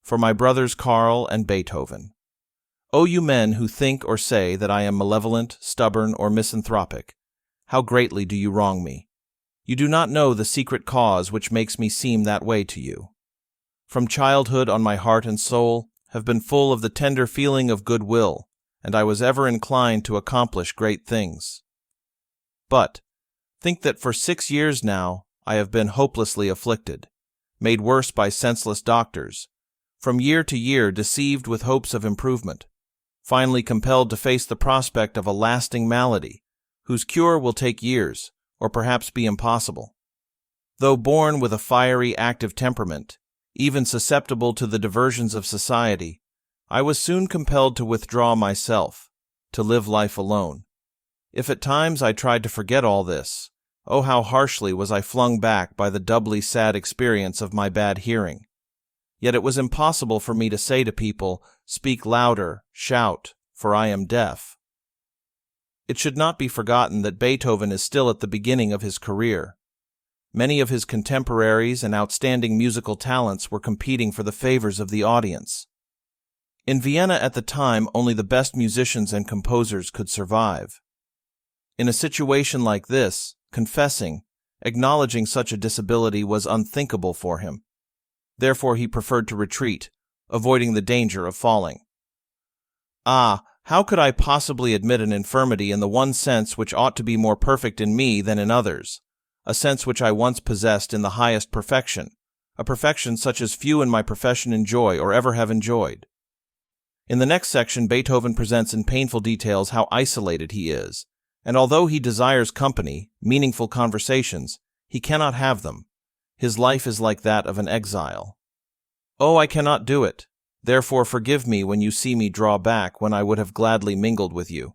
For my brothers Carl and Beethoven. O you men who think or say that I am malevolent, stubborn, or misanthropic, how greatly do you wrong me. You do not know the secret cause which makes me seem that way to you. From childhood on my heart and soul have been full of the tender feeling of goodwill, and I was ever inclined to accomplish great things. But think that for 6 years now I have been hopelessly afflicted, made worse by senseless doctors, from year to year deceived with hopes of improvement, finally compelled to face the prospect of a lasting malady, whose cure will take years, or perhaps be impossible. Though born with a fiery, active temperament, even susceptible to the diversions of society, I was soon compelled to withdraw myself, to live life alone. If at times I tried to forget all this, oh, how harshly was I flung back by the doubly sad experience of my bad hearing. Yet it was impossible for me to say to people, "Speak louder, shout, for I am deaf." It should not be forgotten that Beethoven is still at the beginning of his career. Many of his contemporaries and outstanding musical talents were competing for the favors of the audience. In Vienna at the time, only the best musicians and composers could survive. In a situation like this, confessing, acknowledging such a disability was unthinkable for him. Therefore he preferred to retreat, avoiding the danger of falling. Ah, how could I possibly admit an infirmity in the one sense which ought to be more perfect in me than in others, a sense which I once possessed in the highest perfection, a perfection such as few in my profession enjoy or ever have enjoyed. In the next section, Beethoven presents in painful details how isolated he is, and although he desires company, meaningful conversations, he cannot have them. His life is like that of an exile. Oh, I cannot do it. Therefore forgive me when you see me draw back when I would have gladly mingled with you.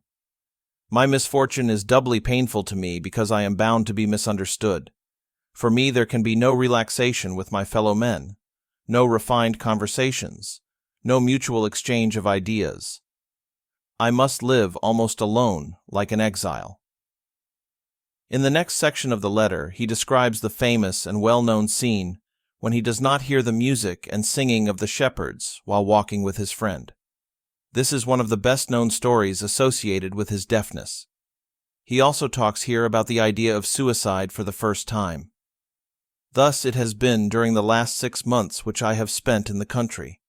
My misfortune is doubly painful to me because I am bound to be misunderstood. For me there can be no relaxation with my fellow men, no refined conversations, no mutual exchange of ideas. I must live almost alone, like an exile. In the next section of the letter, he describes the famous and well-known scene when he does not hear the music and singing of the shepherds while walking with his friend. This is one of the best-known stories associated with his deafness. He also talks here about the idea of suicide for the first time. Thus it has been during the last 6 months which I have spent in the country.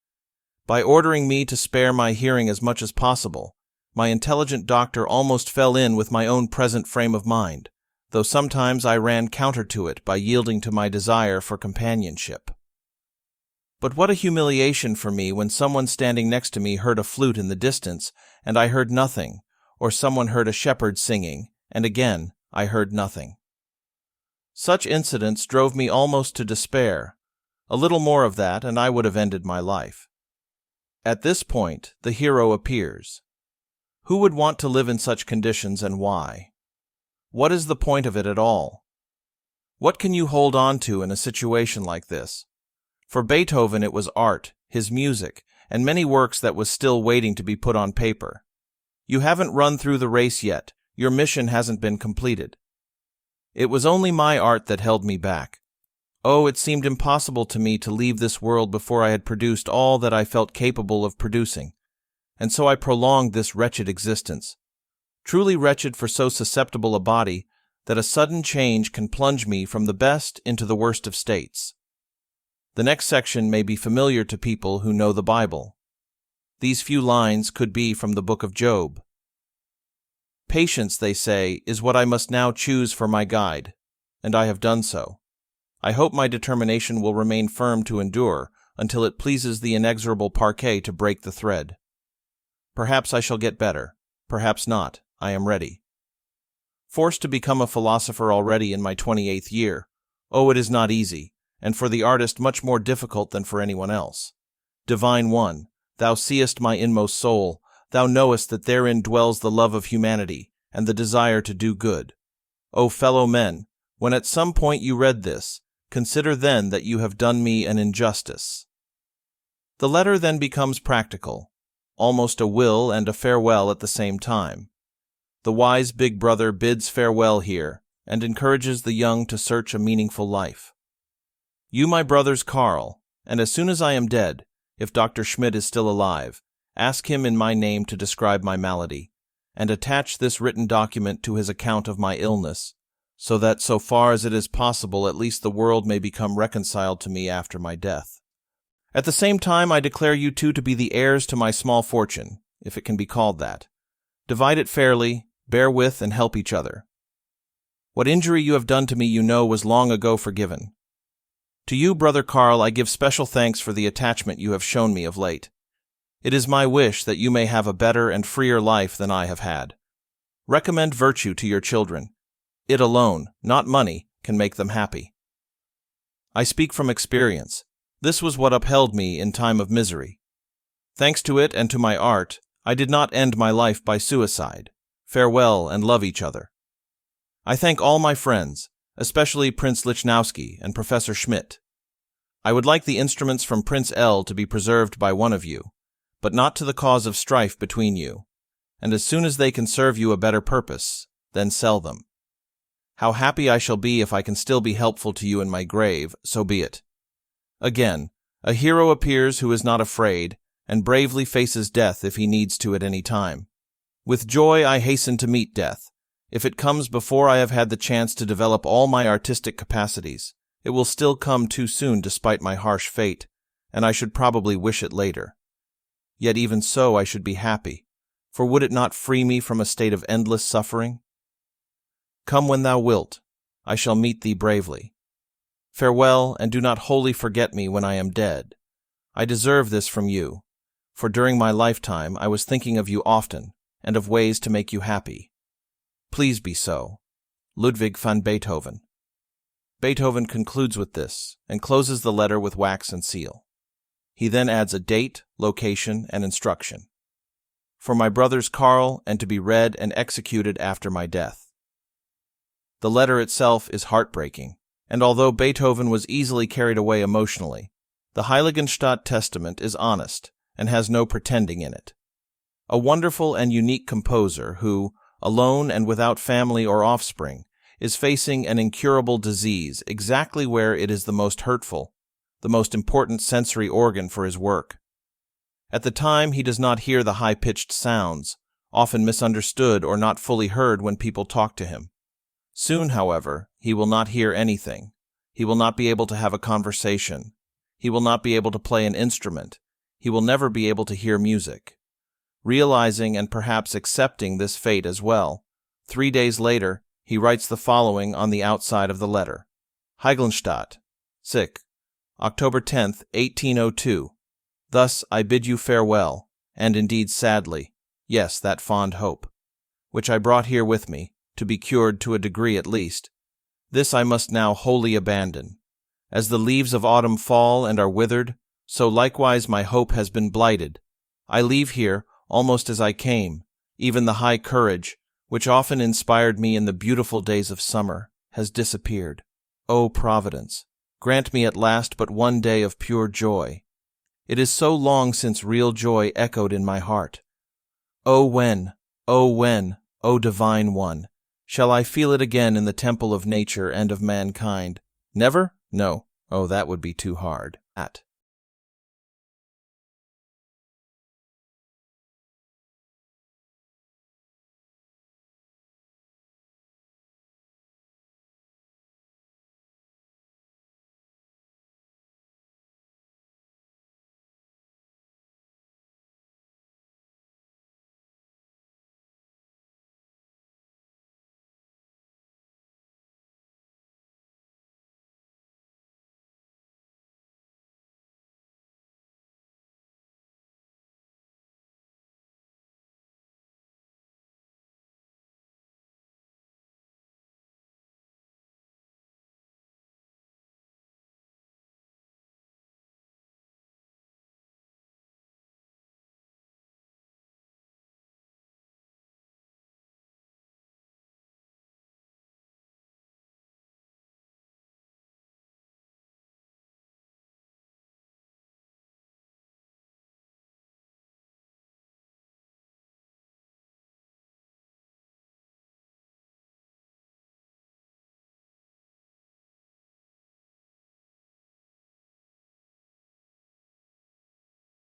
By ordering me to spare my hearing as much as possible, my intelligent doctor almost fell in with my own present frame of mind, though sometimes I ran counter to it by yielding to my desire for companionship. But what a humiliation for me when someone standing next to me heard a flute in the distance, and I heard nothing, or someone heard a shepherd singing, and again I heard nothing. Such incidents drove me almost to despair. A little more of that, and I would have ended my life. At this point, the hero appears. Who would want to live in such conditions, and why? What is the point of it at all? What can you hold on to in a situation like this? For Beethoven it was art, his music, and many works that was still waiting to be put on paper. You haven't run through the race yet, your mission hasn't been completed. It was only my art that held me back. Oh, it seemed impossible to me to leave this world before I had produced all that I felt capable of producing, and so I prolonged this wretched existence. Truly wretched for so susceptible a body that a sudden change can plunge me from the best into the worst of states. The next section may be familiar to people who know the Bible. These few lines could be from the book of Job. Patience, they say, is what I must now choose for my guide, and I have done so. I hope my determination will remain firm to endure until it pleases the inexorable parquet to break the thread. Perhaps I shall get better, perhaps not. I am ready. Forced to become a philosopher already in my 28th year. Oh, it is not easy, and for the artist much more difficult than for anyone else. Divine One, thou seest my inmost soul, thou knowest that therein dwells the love of humanity and the desire to do good. O fellow men, when at some point you read this, consider then that you have done me an injustice. The letter then becomes practical, almost a will and a farewell at the same time. The wise big brother bids farewell here and encourages the young to search a meaningful life. You, my brothers Carl, and as soon as I am dead, if Dr. Schmidt is still alive, ask him in my name to describe my malady, and attach this written document to his account of my illness, so that, so far as it is possible, at least the world may become reconciled to me after my death. At the same time, I declare you two to be the heirs to my small fortune, if it can be called that. Divide it fairly, bear with and help each other. What injury you have done to me you know was long ago forgiven. To you, Brother Carl, I give special thanks for the attachment you have shown me of late. It is my wish that you may have a better and freer life than I have had. Recommend virtue to your children. It alone, not money, can make them happy. I speak from experience. This was what upheld me in time of misery. Thanks to it and to my art, I did not end my life by suicide. Farewell and love each other. I thank all my friends, especially Prince Lichnowsky and Professor Schmidt. I would like the instruments from Prince L to be preserved by one of you, but not to the cause of strife between you, and as soon as they can serve you a better purpose, then sell them. How happy I shall be if I can still be helpful to you in my grave, so be it. Again, a hero appears who is not afraid, and bravely faces death if he needs to at any time. With joy I hasten to meet death. If it comes before I have had the chance to develop all my artistic capacities, it will still come too soon despite my harsh fate, and I should probably wish it later. Yet even so I should be happy, for would it not free me from a state of endless suffering? Come when thou wilt, I shall meet thee bravely. Farewell, and do not wholly forget me when I am dead. I deserve this from you, for during my lifetime I was thinking of you often, and of ways to make you happy. Please be so. Ludwig van Beethoven. Beethoven concludes with this, and closes the letter with wax and seal. He then adds a date, location, and instruction. For my brothers Carl, and to be read and executed after my death. The letter itself is heartbreaking, and although Beethoven was easily carried away emotionally, the Heiligenstadt Testament is honest and has no pretending in it. A wonderful and unique composer who, alone and without family or offspring, is facing an incurable disease exactly where it is the most hurtful, the most important sensory organ for his work. At the time, he does not hear the high-pitched sounds, often misunderstood or not fully heard when people talk to him. Soon, however, he will not hear anything. He will not be able to have a conversation. He will not be able to play an instrument. He will never be able to hear music. Realizing and perhaps accepting this fate as well, 3 days later, he writes the following on the outside of the letter. Heiligenstadt, sic, October 10th, 1802. Thus I bid you farewell, and indeed sadly, yes, that fond hope, which I brought here with me, to be cured to a degree at least. This I must now wholly abandon. As the leaves of autumn fall and are withered, so likewise my hope has been blighted. I leave here, almost as I came, even the high courage, which often inspired me in the beautiful days of summer, has disappeared. O Providence, grant me at last but one day of pure joy. It is so long since real joy echoed in my heart. O when, O Divine One, shall I feel it again in the temple of nature and of mankind? Never? No. Oh, that would be too hard.